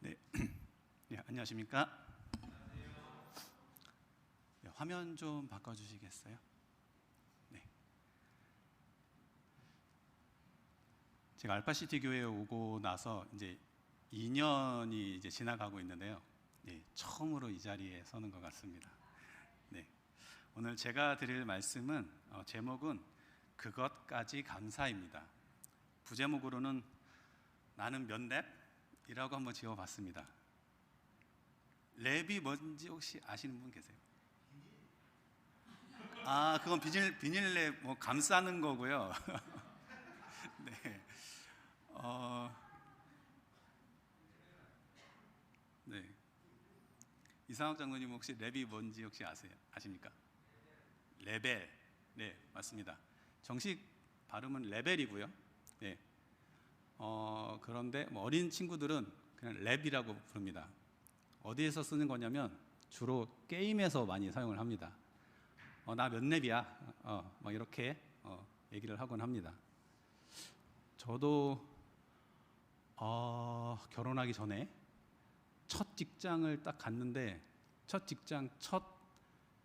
네, 네, 안녕하십니까? 네, 화면 좀 바꿔주시겠어요? 네, 제가 알파시티 교회에 오고 나서 이제 2년이 이제 지나가고 있는데요. 네, 처음으로 이 자리에 서는 것 같습니다. 네, 오늘 제가 드릴 말씀은 제목은 그것까지 감사입니다. 부제목으로는 나는 몇 랩이라고 한번 지어봤습니다. 랩이 뭔지 혹시 아시는 분 계세요? 아, 그건 비닐랩 뭐 감싸는 거고요. 네, 어, 네. 이상학 장로님 혹시 랩이 뭔지 혹시 아십니까? 레벨. 네, 맞습니다. 정식 발음은 레벨이고요. 네. 그런데 뭐 어린 친구들은 그냥 랩이라고 부릅니다. 어디에서 쓰는 거냐면 주로 게임에서 많이 사용을 합니다. 나 몇 랩이야? 막 이렇게 얘기를 하곤 합니다. 저도 결혼하기 전에 첫 직장을 딱 갔는데 첫 직장 첫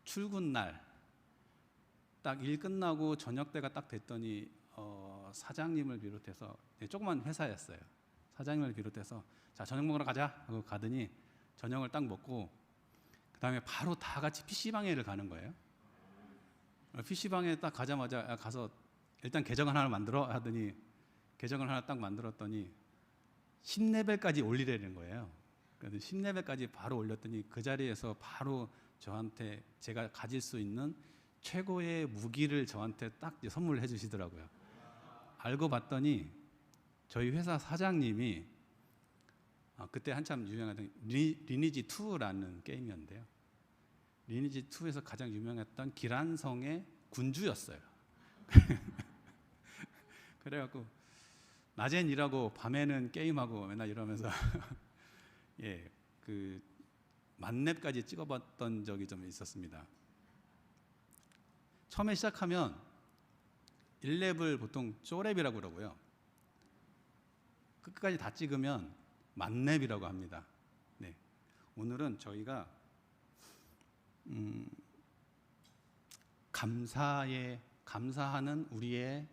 출근 날 딱 일 끝나고 저녁 때가 딱 됐더니 사장님을 비롯해서 조그만 회사였어요. 사장님을 비롯해서 자, 저녁 먹으러 가자 하고 가더니 저녁을 딱 먹고 그 다음에 바로 다 같이 PC방에를 가는 거예요. PC방에 딱 가자마자 가서 일단 계정을 하나 만들어 하더니 계정을 하나 딱 만들었더니 10레벨까지 올리라는 거예요. 그래서 10레벨까지 바로 올렸더니 그 자리에서 바로 저한테 제가 가질 수 있는 최고의 무기를 저한테 딱 선물을 해주시더라고요. 알고 봤더니 저희 회사 사장님이 그때 한참 유명했던 리니지 2라는 게임이었는데요. 리니지 2에서 가장 유명했던 기란성의 군주였어요. 그래갖고 낮엔 일하고 밤에는 게임하고 맨날 이러면서 예, 그 만렙까지 찍어봤던 적이 좀 있었습니다. 처음에 시작하면 1렙을 보통 쪼렙이라고 그러고요. 끝까지 다 찍으면 만렙이라고 합니다. 네, 오늘은 저희가 감사하는 우리의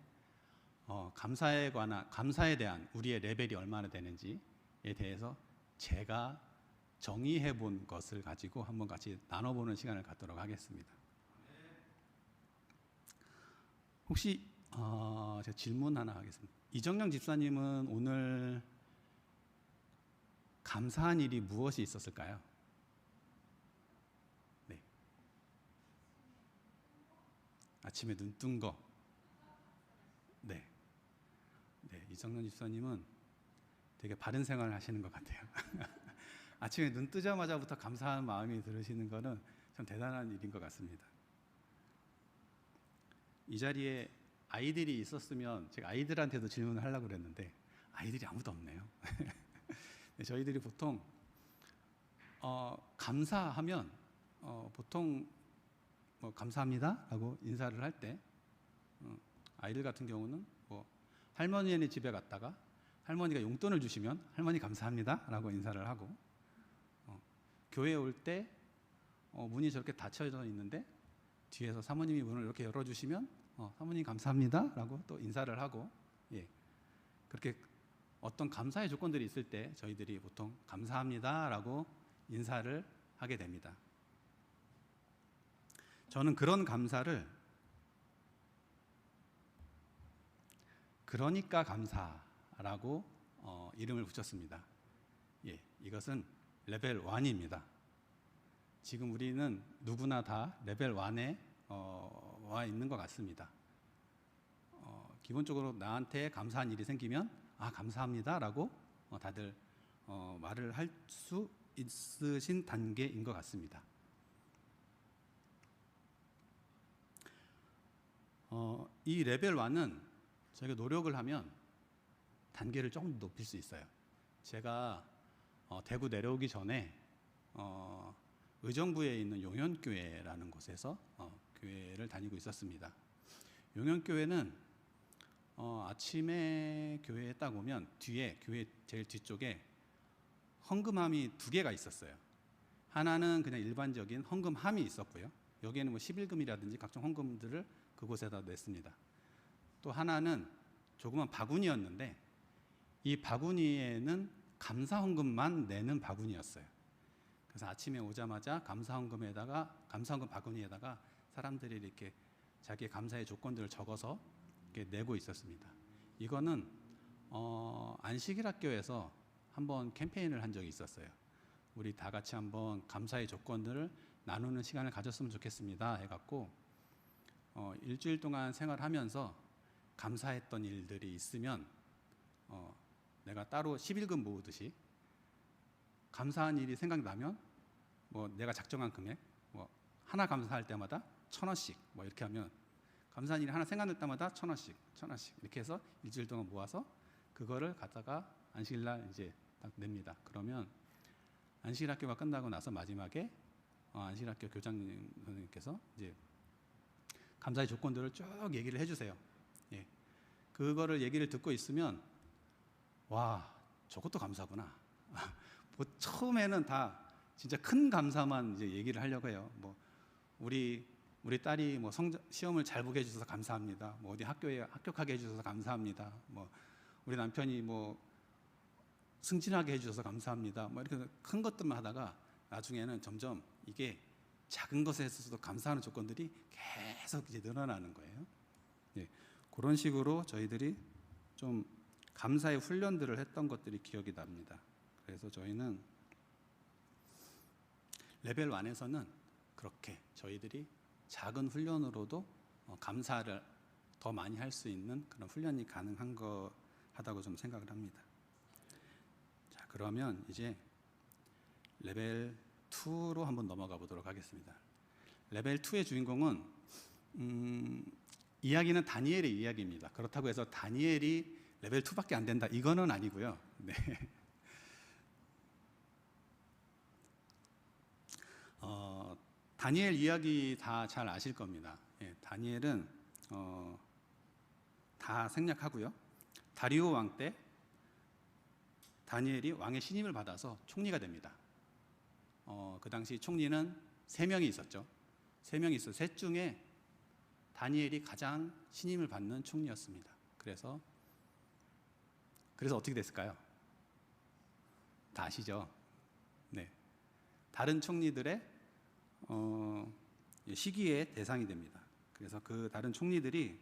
감사에 대한 우리의 레벨이 얼마나 되는지에 대해서 제가 정의해 본 것을 가지고 한번 같이 나눠보는 시간을 갖도록 하겠습니다. 혹시 제가 질문 하나 하겠습니다. 이정영 집사님은 오늘 감사한 일이 무엇이 있었을까요? 네. 아침에 눈 뜬 거. 네. 네, 이정영 집사님은 되게 바른 생활을 하시는 것 같아요. 아침에 눈 뜨자마자부터 감사한 마음이 들으시는 거는 참 대단한 일인 것 같습니다. 이 자리에 아이들이 있었으면 제가 아이들한테도 질문을 하려고 그랬는데 아이들이 아무도 없네요. 저희들이 보통 감사하면 보통 뭐 감사합니다 라고 인사를 할 때 아이들 같은 경우는 뭐 할머니네 집에 갔다가 할머니가 용돈을 주시면 할머니 감사합니다 라고 인사를 하고 교회에 올 때 문이 저렇게 닫혀져 있는데 뒤에서 사모님이 문을 이렇게 열어주시면 사모님 감사합니다 라고 또 인사를 하고, 예, 그렇게 어떤 감사의 조건들이 있을 때 저희들이 보통 감사합니다 라고 인사를 하게 됩니다. 저는 그런 감사를 그러니까 감사라고 이름을 붙였습니다. 예, 이것은 레벨 1입니다. 지금 우리는 누구나 다 레벨 1에 와 있는 것 같습니다. 기본적으로 나한테 감사한 일이 생기면 감사합니다 라고 다들 말을 할 수 있으신 단계인 것 같습니다. 이 레벨 1은 저희가 노력을 하면 단계를 조금 높일 수 있어요. 제가 대구 내려오기 전에 의정부에 있는 용현교회라는 곳에서 교회를 다니고 있었습니다. 용현교회는 아침에 교회에 딱 오면 뒤에 교회 제일 뒤쪽에 헌금함이 두 개가 있었어요. 하나는 그냥 일반적인 헌금함이 있었고요. 여기에는 뭐 11금이라든지 각종 헌금들을 그곳에다 냈습니다. 또 하나는 조그만 바구니였는데 이 바구니에는 감사헌금만 내는 바구니였어요. 그래서 아침에 오자마자 감사헌금 바구니에다가 사람들이 이렇게 자기의 감사의 조건들을 적어서 이렇게 내고 있었습니다. 이거는 안식일학교에서 한번 캠페인을 한 적이 있었어요. 우리 다 같이 한번 감사의 조건들을 나누는 시간을 가졌으면 좋겠습니다 해갖고 일주일 동안 생활하면서 감사했던 일들이 있으면 내가 따로 11금 모으듯이 감사한 일이 생각나면 뭐 내가 작정한 금액 뭐 하나 감사할 때마다 1,000원씩 뭐 이렇게 하면 감사한 일이 하나 생각날 때마다 1,000원씩 이렇게 해서 일주일 동안 모아서 그거를 갖다가 안식일날 이제 딱 냅니다. 그러면 안식일학교가 끝나고 나서 마지막에 안식일학교 교장님 선생님께서 이제 감사의 조건들을 쭉 얘기를 해주세요. 예. 그거를 얘기를 듣고 있으면 와 저것도 감사구나. 뭐 처음에는 다 진짜 큰 감사만 이제 얘기를 하려고 해요. 뭐 우리 딸이 뭐 시험을 잘 보게 해주셔서 감사합니다. 뭐 어디 학교에 합격하게 해주셔서 감사합니다. 뭐 우리 남편이 뭐 승진하게 해주셔서 감사합니다. 뭐 이렇게 큰 것들만 하다가 나중에는 점점 이게 작은 것에 있어서도 감사하는 조건들이 계속 이제 늘어나는 거예요. 예, 그런 식으로 저희들이 좀 감사의 훈련들을 했던 것들이 기억이 납니다. 그래서 저희는 레벨 1에서는 그렇게 저희들이 작은 훈련으로도 감사를 더 많이 할 수 있는 그런 훈련이 가능한 하다고 좀 생각을 합니다. 자, 그러면 이제 레벨 2로 한번 넘어가 보도록 하겠습니다. 레벨 2의 주인공은 이야기는 다니엘의 이야기입니다. 그렇다고 해서 다니엘이 레벨 2밖에 안 된다 이거는 아니고요. 네. 다니엘 이야기 다 잘 아실 겁니다. 예, 다니엘은 다 생략하고요. 다리오 왕 때 다니엘이 왕의 신임을 받아서 총리가 됩니다. 그 당시 총리는 3명이 있었죠. 3명이 있어. 셋 중에 다니엘이 가장 신임을 받는 총리였습니다. 그래서 어떻게 됐을까요? 다 아시죠? 네. 다른 총리들의 시기의 대상이 됩니다. 그래서 그 다른 총리들이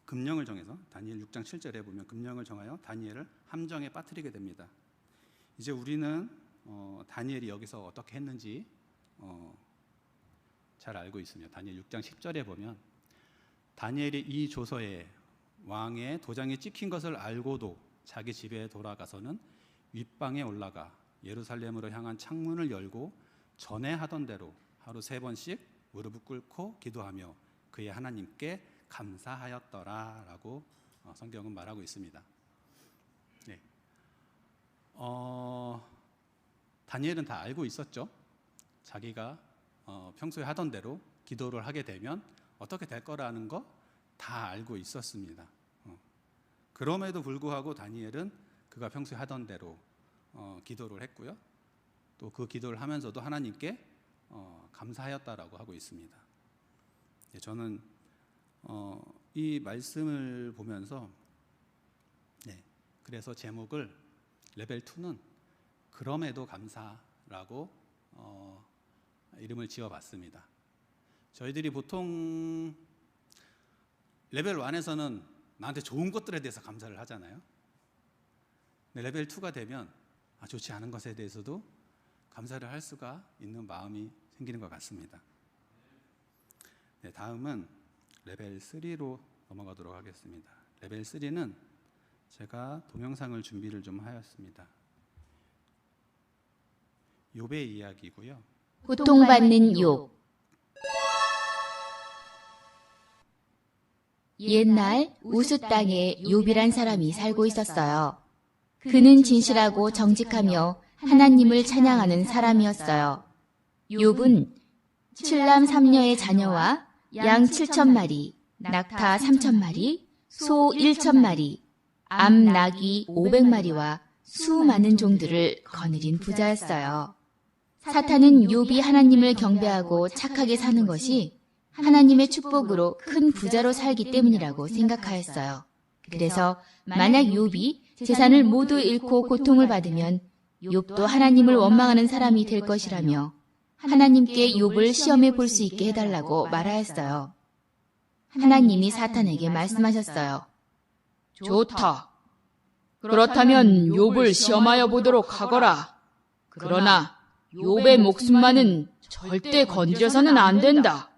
금령을 정해서 다니엘 6장 7절에 보면 금령을 정하여 다니엘을 함정에 빠뜨리게 됩니다. 이제 우리는 다니엘이 여기서 어떻게 했는지 잘 알고 있으며 다니엘 6장 10절에 보면 다니엘이 이 조서에 왕의 도장이 찍힌 것을 알고도 자기 집에 돌아가서는 윗방에 올라가 예루살렘으로 향한 창문을 열고 전에 하던 대로 하루 3번씩 무릎을 꿇고 기도하며 그의 하나님께 감사하였더라라고 성경은 말하고 있습니다. 네. 다니엘은 다 알고 있었죠. 자기가 평소에 하던 대로 기도를 하게 되면 어떻게 될 거라는 거 다 알고 있었습니다. 그럼에도 불구하고 다니엘은 그가 평소에 하던 대로 기도를 했고요. 또 그 기도를 하면서도 하나님께 감사하였다라고 하고 있습니다. 저는 이 말씀을 보면서 그래서 제목을 레벨 2는 그럼에도 감사라고 이름을 지어봤습니다. 저희들이 보통 레벨 1에서는 나한테 좋은 것들에 대해서 감사를 하잖아요. 근데 레벨 2가 되면 좋지 않은 것에 대해서도 감사를 할 수가 있는 마음이 생기는 것 같습니다. 네, 다음은 레벨 3로 넘어가도록 하겠습니다. 레벨 3는 제가 동영상을 준비를 좀 하였습니다. 욥의 이야기고요. 고통받는 욥. 옛날 우스 땅에 욥이란 사람이 살고 있었어요. 그는 진실하고 정직하며 하나님을 찬양하는 사람이었어요. 욥은 7남 3녀의 자녀와 양 7,000마리, 낙타 3,000마리, 소 1,000마리, 암 나귀 500마리와 수많은 종들을 거느린 부자였어요. 사탄은 욥이 하나님을 경배하고 착하게 사는 것이 하나님의 축복으로 큰 부자로 살기 때문이라고 생각하였어요. 그래서 만약 욥이 재산을 모두 잃고 고통을 받으면 욥도 하나님을 원망하는 사람이 될 것이라며 하나님께 욥을 시험해 볼 수 있게 해달라고 말하였어요. 하나님이 사탄에게 말씀하셨어요. 좋다. 그렇다면 욥을 시험하여 보도록 하거라. 그러나 욥의 목숨만은 절대 건드려서는 안 된다.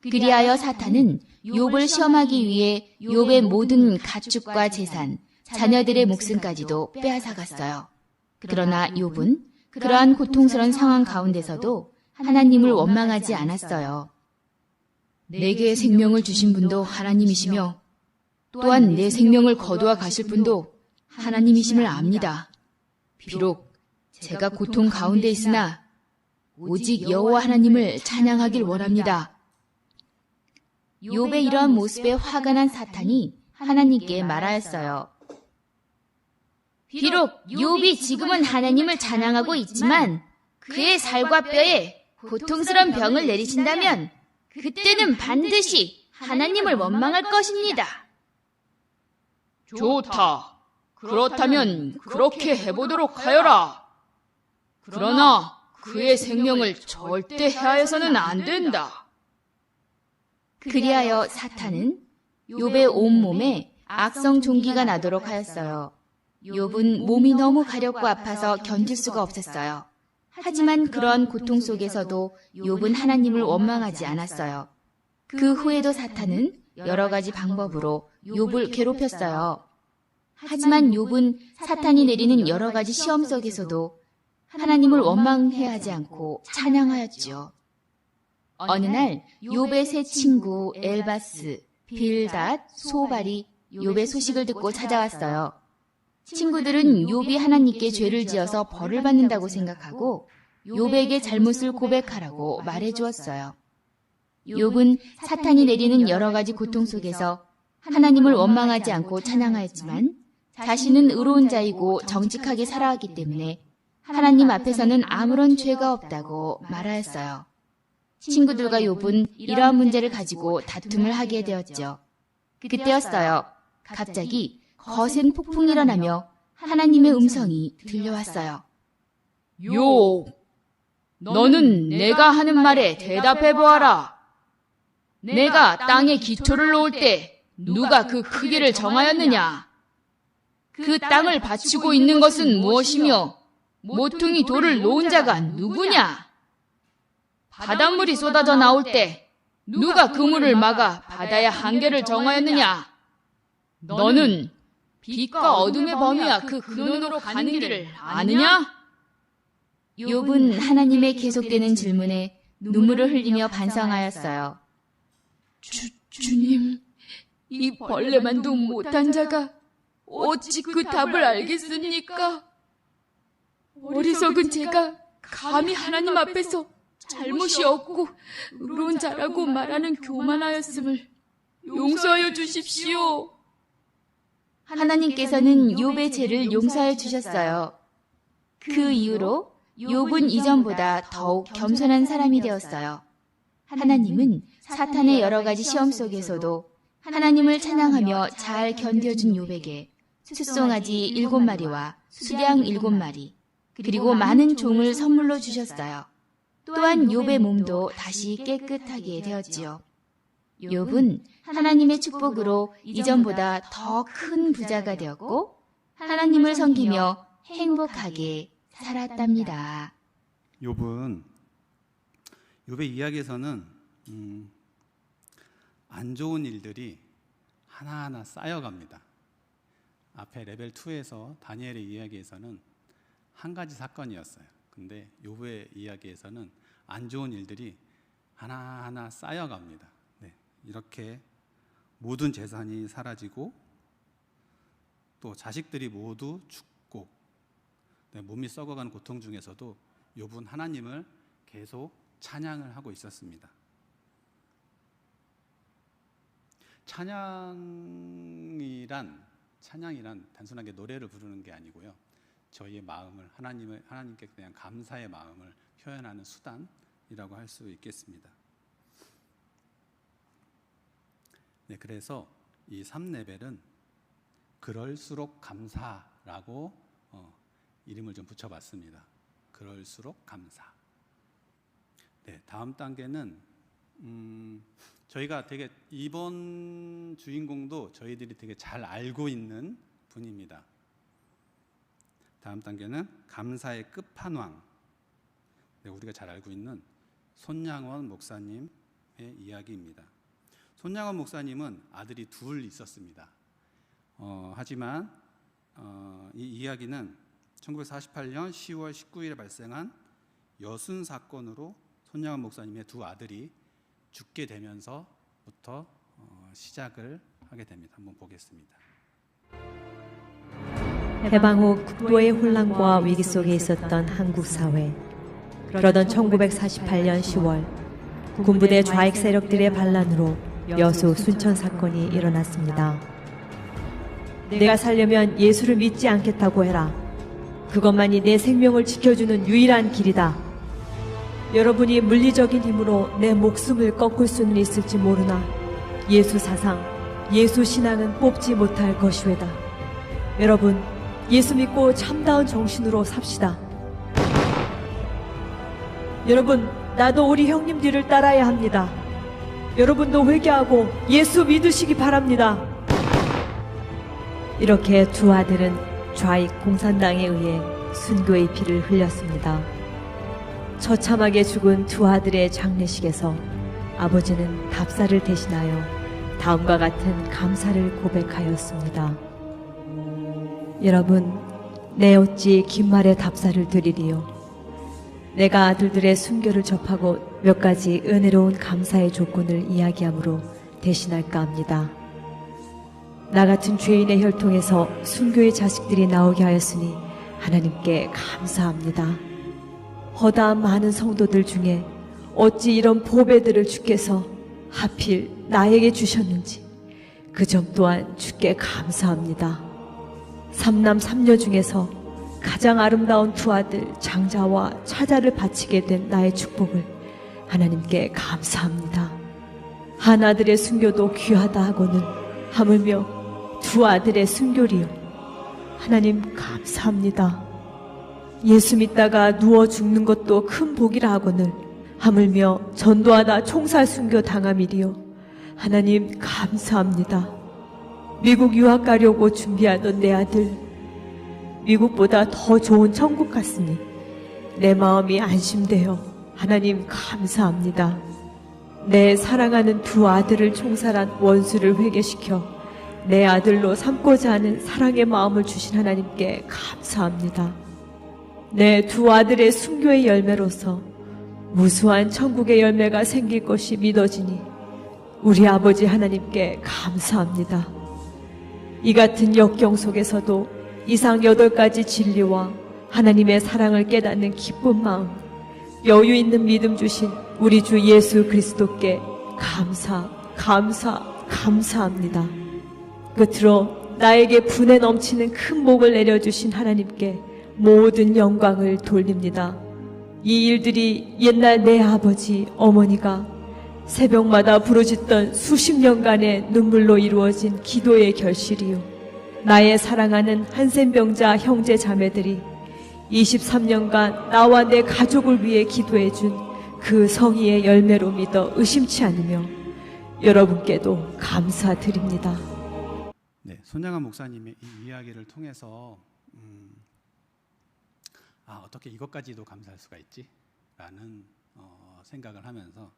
그리하여 사탄은 욥을 시험하기 위해 욥의 모든 가축과 재산, 자녀들의 목숨까지도 빼앗아갔어요. 그러나 욥은 그러한 고통스러운 상황 가운데서도 하나님을 원망하지 않았어요. 내게 생명을 주신 분도 하나님이시며 또한 내 생명을 거두어 가실 분도 하나님이심을 압니다. 비록 제가 고통 가운데 있으나 오직 여호와 하나님을 찬양하길 원합니다. 욥의 이러한 모습에 화가 난 사탄이 하나님께 말하였어요. 비록 욥이 지금은 하나님을 찬양하고 있지만 그의 살과 뼈에 고통스러운 병을 내리신다면 그때는 반드시 하나님을 원망할 것입니다. 좋다. 그렇다면 그렇게 해보도록 하여라. 그러나 그의 생명을 절대 해하여서는 안 된다. 그리하여 사탄은 욥의 온몸에 악성 종기가 나도록 하였어요. 욥은 몸이 너무 가렵고 아파서 견딜 수가 없었어요. 하지만 그런 고통 속에서도 욥은 하나님을 원망하지 않았어요. 그 후에도 사탄은 여러 가지 방법으로 욥을 괴롭혔어요. 하지만 욥은 사탄이 내리는 여러 가지 시험 속에서도 하나님을 원망해 하지 않고 찬양하였지요. 어느 날 욥의 세 친구 엘바스, 빌닷, 소발이 욥의 소식을 듣고 찾아왔어요. 친구들은 욥이 하나님께 죄를 지어서 벌을 받는다고 생각하고 욥에게 잘못을 고백하라고 말해주었어요. 욥은 사탄이 내리는 여러 가지 고통 속에서 하나님을 원망하지 않고 찬양하였지만 자신은 의로운 자이고 정직하게 살아왔기 때문에 하나님 앞에서는 아무런 죄가 없다고 말하였어요. 친구들과 욥은 이러한 문제를 가지고 다툼을 하게 되었죠. 그때였어요. 갑자기 거센 폭풍이 일어나며 하나님의 음성이 들려왔어요. 욥, 너는 내가 하는 말에 대답해보아라. 내가 땅에 기초를 놓을 때 누가 그 크기를 정하였느냐? 그 땅을 바치고 있는 것은 무엇이며 모퉁이 돌을 놓은 자가 누구냐? 바닷물이 쏟아져 나올 때 누가 그 물을 막아 바다의 한계를 정하였느냐? 너는 빛과 어둠의 범위와 그 근원으로 가는 길을 아느냐? 욥은 하나님의 계속되는 질문에 눈물을 흘리며 반성하였어요. 주님, 이 벌레만도 못한 자가 어찌 그 답을 알겠습니까? 어리석은 제가 감히 하나님 앞에서 잘못이 없고 의로운 자라고 말하는 교만하였음을 용서하여 주십시오. 하나님께서는 욥의 죄를 용서해 주셨어요. 그 이후로 욥은 이전보다 더욱 겸손한 사람이 되었어요. 하나님은 사탄의 여러 가지 시험 속에서도 하나님을 찬양하며 잘 견뎌준 욥에게 숫송아지 7마리와 수량 7마리, 그리고 많은 종을 선물로 주셨어요. 또한 욥의 몸도 다시 깨끗하게 되었지요. 욥은 하나님의 축복으로 이전보다 더 큰 부자가 되었고 하나님을 섬기며 행복하게 살았답니다. 욥의 이야기에서는 안 좋은 일들이 하나하나 쌓여갑니다. 앞에 레벨 2에서 다니엘의 이야기에서는 한 가지 사건이었어요. 근데 욥의 이야기에서는 안 좋은 일들이 하나하나 쌓여갑니다. 네, 이렇게 모든 재산이 사라지고 또 자식들이 모두 죽고 몸이 썩어가는 고통 중에서도 욥은 하나님을 계속 찬양을 하고 있었습니다. 찬양이란 찬양이란 단순하게 노래를 부르는 게 아니고요. 저희의 마음을 하나님께 그냥 감사의 마음을 표현하는 수단이라고 할 수 있겠습니다. 네, 그래서 이 3레벨은 그럴수록 감사라고 이름을 좀 붙여봤습니다. 그럴수록 감사. 네, 다음 단계는 저희가 되게 이번 주인공도 저희들이 되게 잘 알고 있는 분입니다. 다음 단계는 감사의 끝판왕. 네, 우리가 잘 알고 있는 손양원 목사님의 이야기입니다. 손양원 목사님은 아들이 둘 있었습니다. 하지만 이 이야기는 1948년 10월 19일에 발생한 여순 사건으로 손양원 목사님의 두 아들이 죽게 되면서부터 시작을 하게 됩니다. 한번 보겠습니다. 해방 후 극도의 혼란과 위기 속에 있었던 한국 사회. 그러던 1948년 10월 군부대 좌익 세력들의 반란으로 여수 순천 사건이 일어났습니다. 내가 살려면 예수를 믿지 않겠다고 해라. 그것만이 내 생명을 지켜주는 유일한 길이다. 여러분이 물리적인 힘으로 내 목숨을 꺾을 수는 있을지 모르나 예수 사상, 예수 신앙은 뽑지 못할 것이외다. 여러분, 예수 믿고 참다운 정신으로 삽시다. 여러분, 나도 우리 형님 뒤를 따라야 합니다. 여러분도 회개하고 예수 믿으시기 바랍니다. 이렇게 두 아들은 좌익 공산당에 의해 순교의 피를 흘렸습니다. 처참하게 죽은 두 아들의 장례식에서 아버지는 답사를 대신하여 다음과 같은 감사를 고백하였습니다. 여러분, 내 어찌 긴 말에 답사를 드리리요. 내가 아들들의 순교를 접하고 몇 가지 은혜로운 감사의 조건을 이야기함으로 대신할까 합니다. 나 같은 죄인의 혈통에서 순교의 자식들이 나오게 하였으니 하나님께 감사합니다. 허다한 많은 성도들 중에 어찌 이런 보배들을 주께서 하필 나에게 주셨는지 그 점 또한 주께 감사합니다. 삼남 삼녀 중에서 가장 아름다운 두 아들 장자와 차자를 바치게 된 나의 축복을 하나님께 감사합니다. 한 아들의 순교도 귀하다 하고는 하물며 두 아들의 순교리요. 하나님 감사합니다. 예수 믿다가 누워 죽는 것도 큰 복이라 하거늘 하물며 전도하다 총살 순교 당함이리요. 하나님 감사합니다. 미국 유학 가려고 준비하던 내 아들, 미국보다 더 좋은 천국 같으니 내 마음이 안심되어 하나님 감사합니다. 내 사랑하는 두 아들을 총살한 원수를 회개시켜 내 아들로 삼고자 하는 사랑의 마음을 주신 하나님께 감사합니다. 내 두 아들의 순교의 열매로서 무수한 천국의 열매가 생길 것이 믿어지니 우리 아버지 하나님께 감사합니다. 이 같은 역경 속에서도 이상 8가지 진리와 하나님의 사랑을 깨닫는 기쁜 마음, 여유 있는 믿음 주신 우리 주 예수 그리스도께 감사합니다. 끝으로 나에게 분에 넘치는 큰 복을 내려주신 하나님께 모든 영광을 돌립니다. 이 일들이 옛날 내 아버지, 어머니가 새벽마다 부르짖던 수십 년간의 눈물로 이루어진 기도의 결실이요. 나의 사랑하는 한센병자 형제 자매들이 23년간 나와 내 가족을 위해 기도해준 그 성의의 열매로 믿어 의심치 않으며 여러분께도 감사드립니다. 네, 손양원 목사님의 이 이야기를 통해서 어떻게 이것까지도 감사할 수가 있지? 라는 생각을 하면서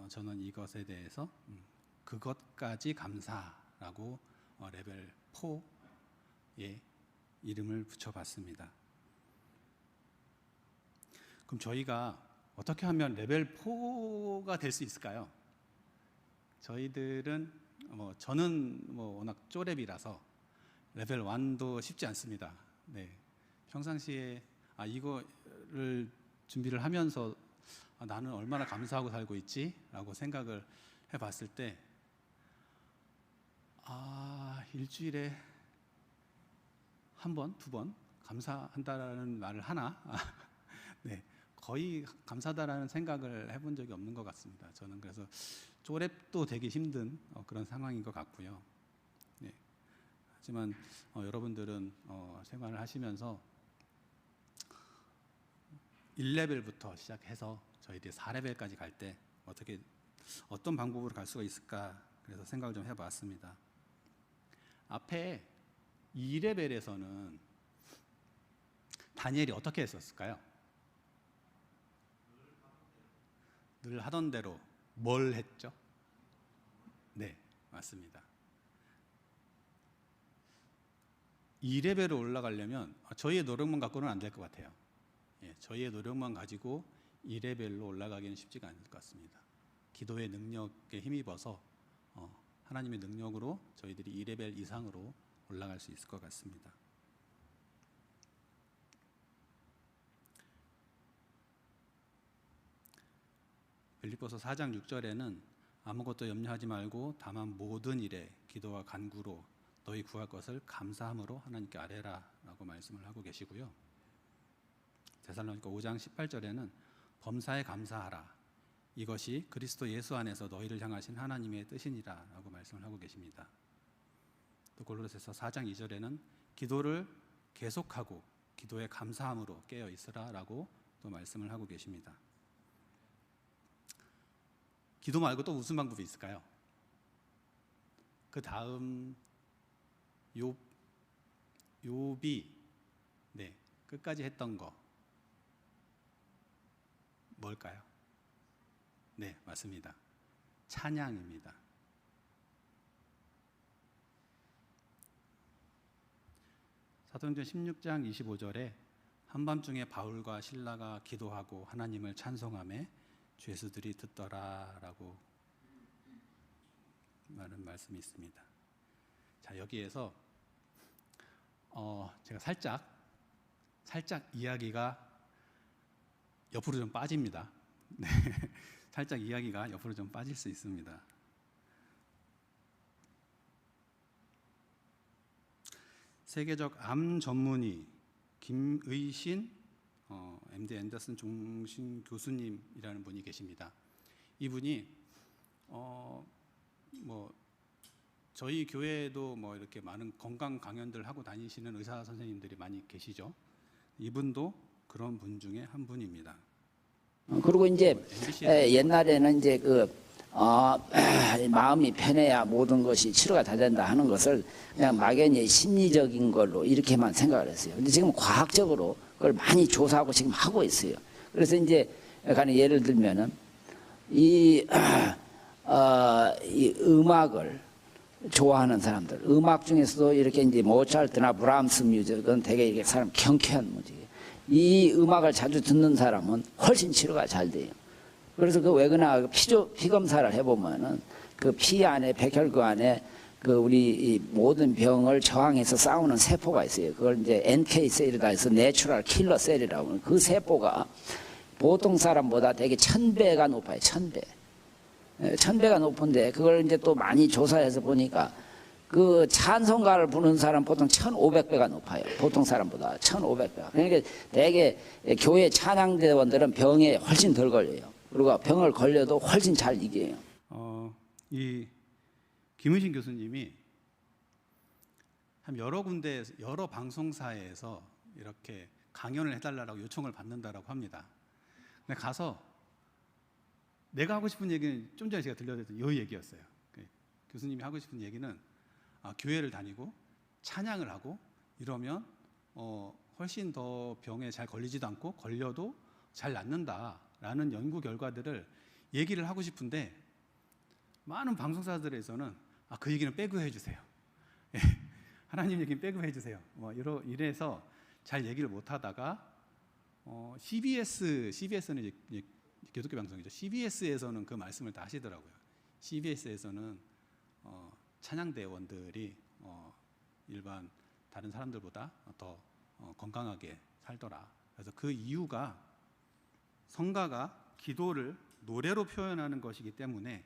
저는 이것에 대해서 그것까지 감사라고 레벨 4의 이름을 붙여봤습니다. 그럼 저희가 어떻게 하면 레벨 4가 될 수 있을까요? 저희들은 저는 워낙 쪼렙이라서 레벨 1도 쉽지 않습니다. 네, 평상시에 이거를 준비를 하면서 나는 얼마나 감사하고 살고 있지? 라고 생각을 해봤을 때 일주일에 한 번, 두 번 감사한다라는 말을 하나? 네, 거의 감사하다라는 생각을 해본 적이 없는 것 같습니다. 저는 그래서 쪼렙도 되기 힘든 그런 상황인 것 같고요. 네, 하지만 여러분들은 생활을 하시면서 1레벨부터 시작해서 저희들이 4레벨까지 갈 때 어떤 방법으로 갈 수가 있을까, 그래서 생각을 좀 해봤습니다. 앞에 2레벨에서는 다니엘이 어떻게 했었을까요? 늘 하던 대로 뭘 했죠? 네, 맞습니다. 2레벨로 올라가려면 저희의 노력만 갖고는 안 될 것 같아요. 예, 저희의 노력만 가지고 2레벨로 올라가기는 쉽지가 않을 것 같습니다. 기도의 능력에 힘입어서 하나님의 능력으로 저희들이 2레벨 이상으로 올라갈 수 있을 것 같습니다. 빌립보서 4장 6절에는 아무것도 염려하지 말고 다만 모든 일에 기도와 간구로 너희 구할 것을 감사함으로 하나님께 아뢰라 라고 말씀을 하고 계시고요. 데살로니가 5장 18절에는 범사에 감사하라, 이것이 그리스도 예수 안에서 너희를 향하신 하나님의 뜻이니라 라고 말씀을 하고 계십니다. 또 골로새서 4장 2절에는 기도를 계속하고 기도에 감사함으로 깨어 있으라 라고 또 말씀을 하고 계십니다. 기도 말고 또 무슨 방법이 있을까요? 그 다음 욥이 끝까지 했던 거 뭘까요? 네, 맞습니다. 찬양입니다. 사도행전 16장 25절에 한밤중에 바울과 실라가 기도하고 하나님을 찬송하며 죄수들이 듣더라라고 말한 말씀이 있습니다. 자, 여기에서 제가 살짝 이야기가 옆으로 좀 빠집니다. 네, 살짝 이야기가 옆으로 좀 빠질 수 있습니다. 세계적 암 전문의 김의신 MD 앤더슨 종신 교수님이라는 분이 계십니다. 이분이 저희 교회에도 이렇게 많은 건강 강연들 하고 다니시는 의사 선생님들이 많이 계시죠. 이분도 그런 분 중에 한 분입니다. 그리고 이제 MBC에서 옛날에는 이제 마음이 편해야 모든 것이 치료가 다 된다 하는 것을 그냥 막연히 심리적인 걸로 이렇게만 생각을 했어요. 근데 지금 과학적으로 그걸 많이 조사하고 지금 하고 있어요. 그래서 이제 예를 들면은 이 음악을 좋아하는 사람들, 음악 중에서도 이렇게 이제 모차르트나 브람스 뮤직은 되게 이렇게 사람 경쾌한 뮤직이에요. 이 음악을 자주 듣는 사람은 훨씬 치료가 잘 돼요. 그래서 왜 그러나 피 검사를 해보면은 그 피 안에 백혈구 안에 우리 이 모든 병을 저항해서 싸우는 세포가 있어요. 그걸 이제 NK 셀이라 해서 내추럴 킬러 셀이라고 하는 그 세포가 보통 사람보다 되게 1000배가 높아요. 1000배. 1000배가 높은데 그걸 이제 또 많이 조사해서 보니까 그 찬송가를 부르는 사람 보통 1500배가 높아요. 보통 사람보다 1500배. 그러니까 되게 교회 찬양대원들은 병에 훨씬 덜 걸려요. 그리고 병을 걸려도 훨씬 잘 이겨요. 이 김의신 교수님이 한 여러 군데 여러 방송사에서 이렇게 강연을 해달라고 요청을 받는다라고 합니다. 근데 가서 내가 하고 싶은 얘기는 좀 전에 제가 들려드렸던 이 얘기였어요. 교수님이 하고 싶은 얘기는 교회를 다니고 찬양을 하고 이러면 훨씬 더 병에 잘 걸리지도 않고 걸려도 잘 낫는다라는 연구 결과들을 얘기를 하고 싶은데 많은 방송사들에서는 그 얘기는 빼고 해주세요. 하나님 얘기는 빼고 해주세요. 이래서 잘 얘기를 못하다가 CBS는 이제 기독교 방송이죠. CBS에서는 그 말씀을 다 하시더라고요. CBS에서는 찬양대원들이 일반 다른 사람들보다 더 건강하게 살더라. 그래서 그 이유가 성가가 기도를 노래로 표현하는 것이기 때문에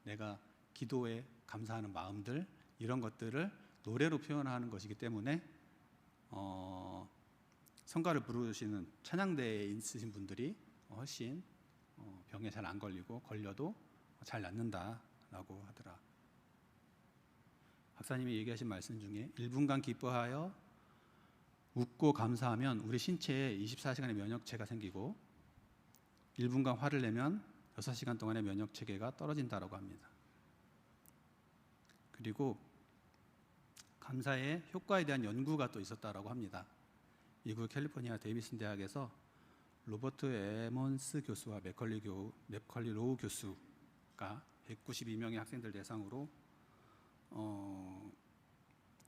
내가 기도에 감사하는 마음들, 이런 것들을 노래로 표현하는 것이기 때문에 성가를 부르시는 찬양대에 있으신 분들이 훨씬 병에 잘 안 걸리고 걸려도 잘 낫는다라고 하더라. 박사님이 얘기하신 말씀 중에 1분간 기뻐하여 웃고 감사하면 우리 신체에 24시간의 면역체가 생기고 1분간 화를 내면 6시간 동안의 면역체계가 떨어진다라고 합니다. 그리고 감사의 효과에 대한 연구가 또 있었다라고 합니다. 미국 캘리포니아 데이비슨 대학에서 로버트 에먼스 교수와 맥컬리 로우 교수가 192명의 학생들 대상으로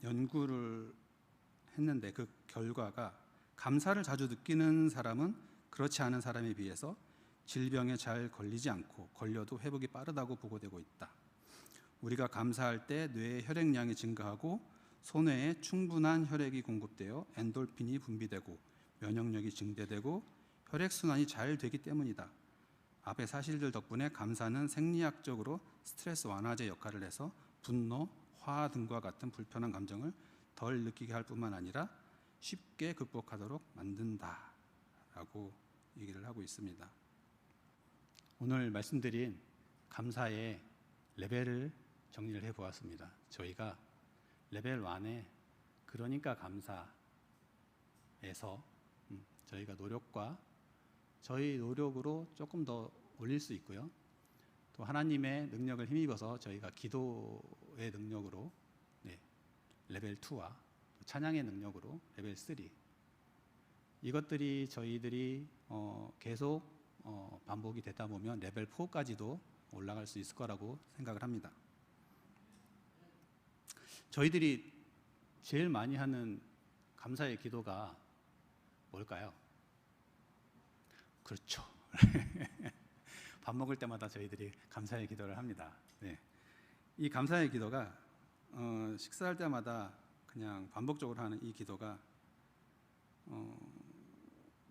연구를 했는데 그 결과가 감사를 자주 느끼는 사람은 그렇지 않은 사람에 비해서 질병에 잘 걸리지 않고 걸려도 회복이 빠르다고 보고되고 있다. 우리가 감사할 때 뇌의 혈액량이 증가하고 소뇌에 충분한 혈액이 공급되어 엔돌핀이 분비되고 면역력이 증대되고 혈액순환이 잘 되기 때문이다. 앞의 사실들 덕분에 감사는 생리학적으로 스트레스 완화제 역할을 해서 분노, 화 등과 같은 불편한 감정을 덜 느끼게 할 뿐만 아니라 쉽게 극복하도록 만든다라고 얘기를 하고 있습니다. 오늘 말씀드린 감사의 레벨을 정리를 해보았습니다. 저희가 레벨 1에 그러니까 감사에서 저희가 저희 노력으로 조금 더 올릴 수 있고요. 또 하나님의 능력을 힘입어서 저희가 기도의 능력으로 레벨 2와 찬양의 능력으로 레벨 3 이것들이 저희들이 계속 반복이 되다 보면 레벨 4까지도 올라갈 수 있을 거라고 생각을 합니다. 저희들이 제일 많이 하는 감사의 기도가 뭘까요? 그렇죠. 밥 먹을 때마다 저희들이 감사의 기도를 합니다. 네. 이 감사의 기도가 식사할 때마다 그냥 반복적으로 하는 이 기도가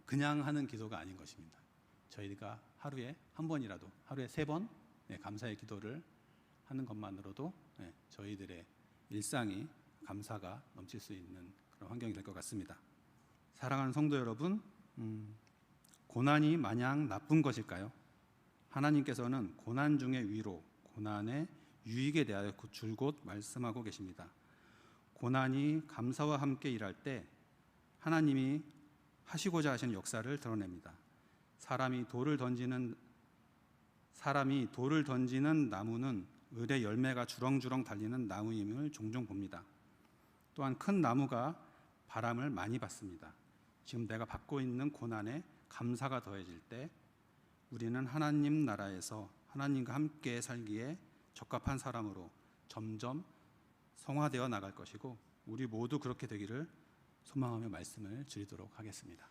그냥 하는 기도가 아닌 것입니다. 저희가 하루에 한 번이라도, 하루에 3번 감사의 기도를 하는 것만으로도 저희들의 일상이 감사가 넘칠 수 있는 그런 환경이 될 것 같습니다. 사랑하는 성도 여러분, 고난이 마냥 나쁜 것일까요? 하나님께서는 고난 중의 위로, 고난의 유익에 대하여 줄곧 말씀하고 계십니다. 고난이 감사와 함께 일할 때 하나님이 하시고자 하시는 역사를 드러냅니다. 사람이 돌을 던지는 나무는 을의 열매가 주렁주렁 달리는 나무임을 종종 봅니다. 또한 큰 나무가 바람을 많이 받습니다. 지금 내가 받고 있는 고난에 감사가 더해질 때 우리는 하나님 나라에서 하나님과 함께 살기에 적합한 사람으로 점점 성화되어 나갈 것이고 우리 모두 그렇게 되기를 소망하며 말씀을 드리도록 하겠습니다.